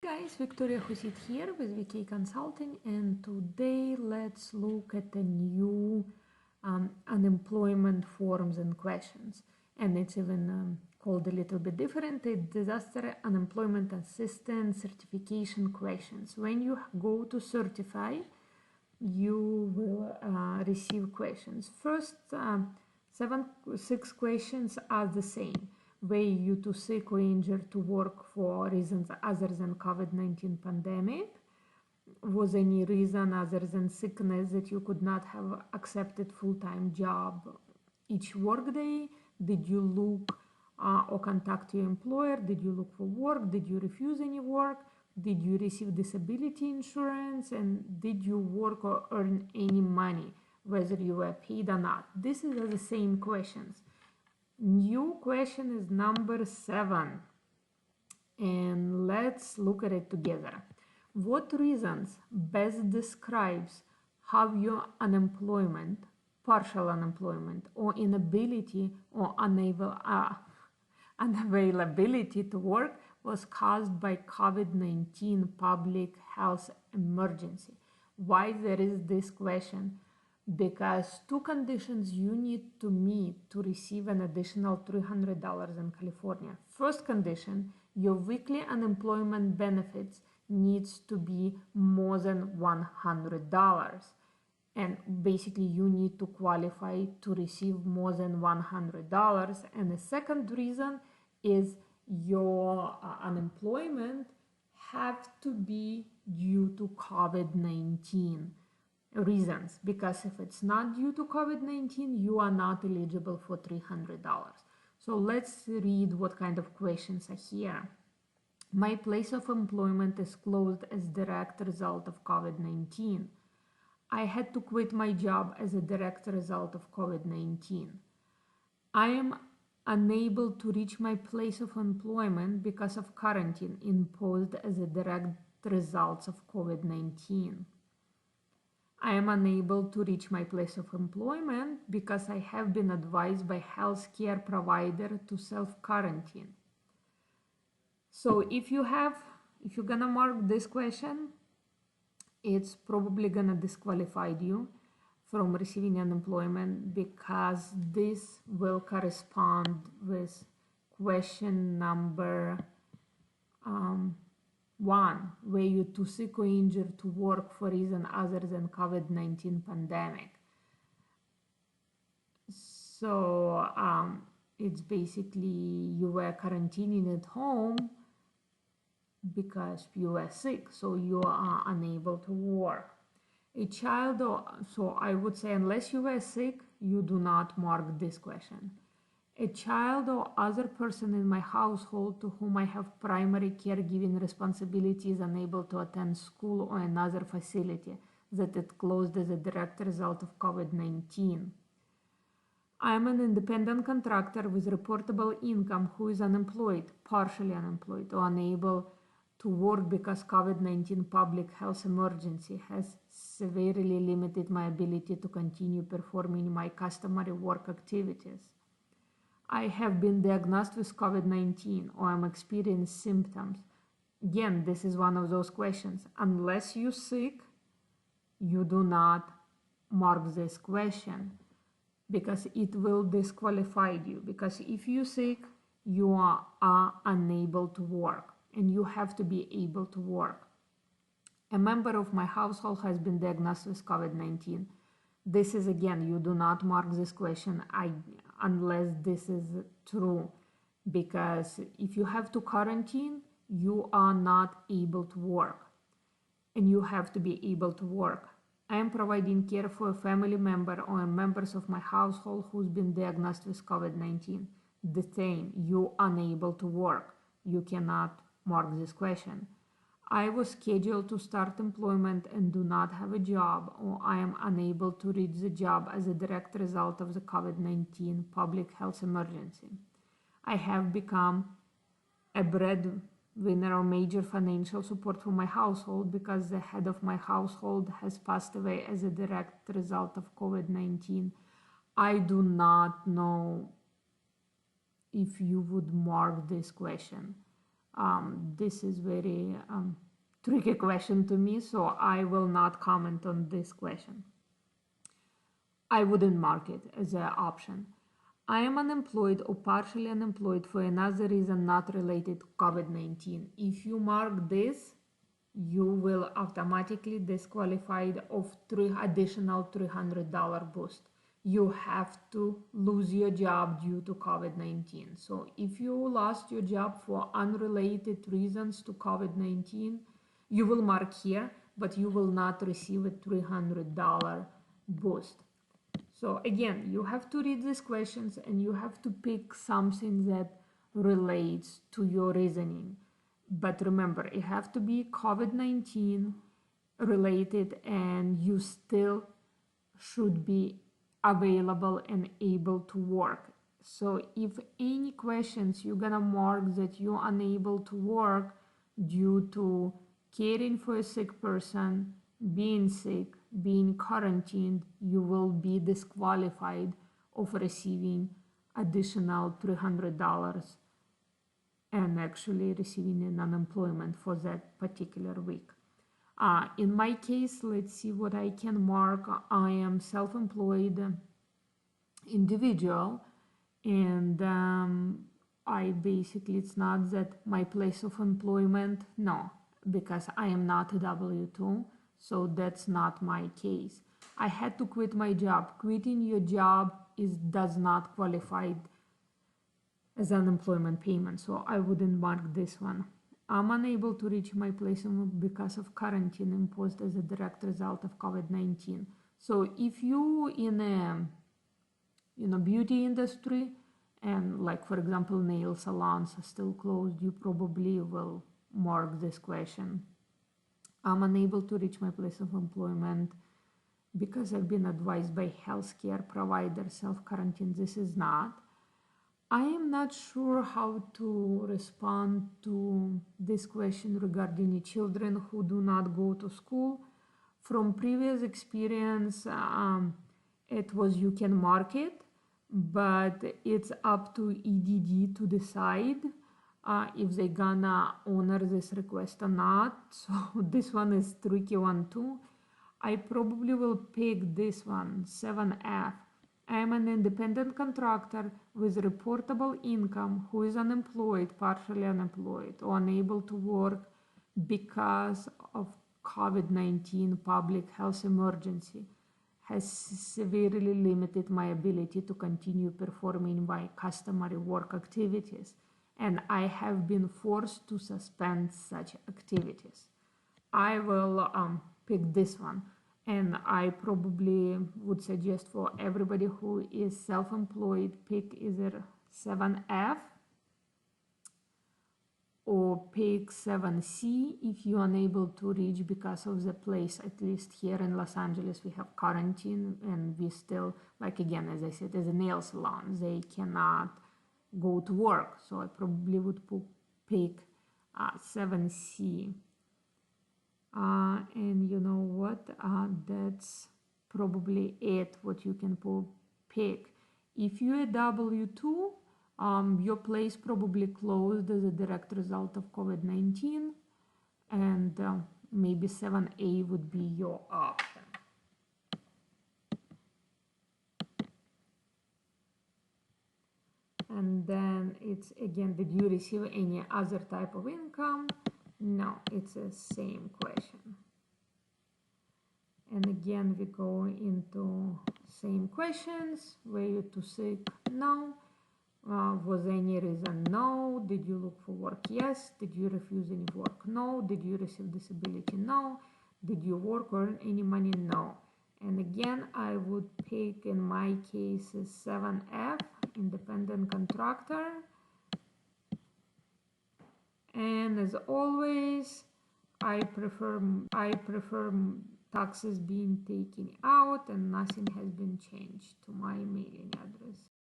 Guys, Victoria Husit here with VK Consulting, and today let's look at the new unemployment forms and questions. And it's even called a little bit different, a disaster unemployment assistance certification questions. When you go to certify, you will receive questions. First, six questions are the same. Were you too sick or injured to work for reasons other than COVID-19 pandemic? Was any reason other than sickness that you could not have accepted full-time job each workday? Did you look or contact your employer? Did you look for work? Did you refuse any work? Did you receive disability insurance? And did you work or earn any money, whether you were paid or not? These are the same questions. New question is number 7, and let's look at it together. What reasons best describes how your unemployment, partial unemployment, or inability or unavailability to work was caused by COVID-19 public health emergency? Why there is this question? Because two conditions you need to meet to receive an additional $300 in California. First condition, your weekly unemployment benefits needs to be more than $100. And basically you need to qualify to receive more than $100. And the second reason is your unemployment have to be due to COVID-19 reasons, because if it's not due to COVID-19, you are not eligible for $300. So let's read what kind of questions are here. My place of employment is closed as direct result of COVID-19. I had to quit my job as a direct result of COVID-19. I am unable to reach my place of employment because of quarantine imposed as a direct result of COVID-19. I am unable to reach my place of employment because I have been advised by healthcare provider to self-quarantine. So if you're gonna mark this question, it's probably gonna disqualify you from receiving unemployment, because this will correspond with question number 1, were you too sick or injured to work for reason other than COVID-19 pandemic? So it's basically you were quarantining at home because you were sick, so you are unable to work. A child, so I would say unless you were sick, you do not mark this question. A child or other person in my household to whom I have primary caregiving responsibilities unable to attend school or another facility that it closed as a direct result of COVID-19. I am an independent contractor with reportable income who is unemployed, partially unemployed, or unable to work because COVID-19 public health emergency has severely limited my ability to continue performing my customary work activities. I have been diagnosed with COVID-19 or I'm experiencing symptoms. Again, this is one of those questions. Unless you're sick, you do not mark this question, because it will disqualify you. Because if you're sick, you are unable to work, and you have to be able to work. A member of my household has been diagnosed with COVID-19. This is, again, you do not mark this question unless this is true, because if you have to quarantine, you are not able to work, and you have to be able to work. I am providing care for a family member or members of my household who's been diagnosed with COVID-19. The same, you are unable to work. You cannot mark this question. I was scheduled to start employment and do not have a job, or I am unable to reach the job as a direct result of the COVID-19 public health emergency. I have become a breadwinner or major financial support for my household because the head of my household has passed away as a direct result of COVID-19. I do not know if you would mark this question. This is very tricky question to me, so I will not comment on this question. I wouldn't mark it as an option. I am unemployed or partially unemployed for another reason not related to COVID-19. If you mark this, you will automatically disqualified of additional $300 boost. You have to lose your job due to COVID-19. So if you lost your job for unrelated reasons to COVID-19, you will mark here, but you will not receive a $300 boost. So again, you have to read these questions and you have to pick something that relates to your reasoning. But remember, it have to be COVID-19 related and you still should be available and able to work. So if any questions you're gonna mark that you're unable to work due to caring for a sick person, being sick, being quarantined, you will be disqualified of receiving additional $300 and actually receiving an unemployment for that particular week. In my case, let's see what I can mark. I am self-employed individual, and I basically, it's not that my place of employment, no, because I am not a W-2, so that's not my case. I had to quit my job. Quitting your job does not qualify as unemployment payment, so I wouldn't mark this one. I'm unable to reach my place because of quarantine imposed as a direct result of COVID-19. So if you in a beauty industry and like for example nail salons are still closed, you probably will mark this question. I'm unable to reach my place of employment because I've been advised by healthcare provider self-quarantine. This is not. I am not sure how to respond to this question regarding children who do not go to school. From previous experience, it was you can mark it, but it's up to EDD to decide if they're gonna honor this request or not. So this one is tricky one too. I probably will pick this one, 7F. I am an independent contractor with reportable income who is unemployed, partially unemployed, or unable to work because of COVID-19 public health emergency has severely limited my ability to continue performing my customary work activities, and I have been forced to suspend such activities. I will pick this one. And I probably would suggest for everybody who is self-employed, pick either 7F or pick 7C if you're unable to reach because of the place. At least here in Los Angeles, we have quarantine and we still, like again, as I said, as a nail salon, they cannot go to work. So I probably would pick 7C. And you know what, that's probably it what you can pick. If you're a W-2, your place probably closed as a direct result of COVID-19, and maybe 7A would be your option. And then it's again, did you receive any other type of income? No, it's the same question. And again, we go into same questions. Were you too sick? No. Was any reason? No. Did you look for work? Yes. Did you refuse any work? No. Did you receive disability? No. Did you work or earn any money? No. And again, I would pick in my case 7F, independent contractor. And as always, I prefer taxes being taken out and nothing has been changed to my mailing address.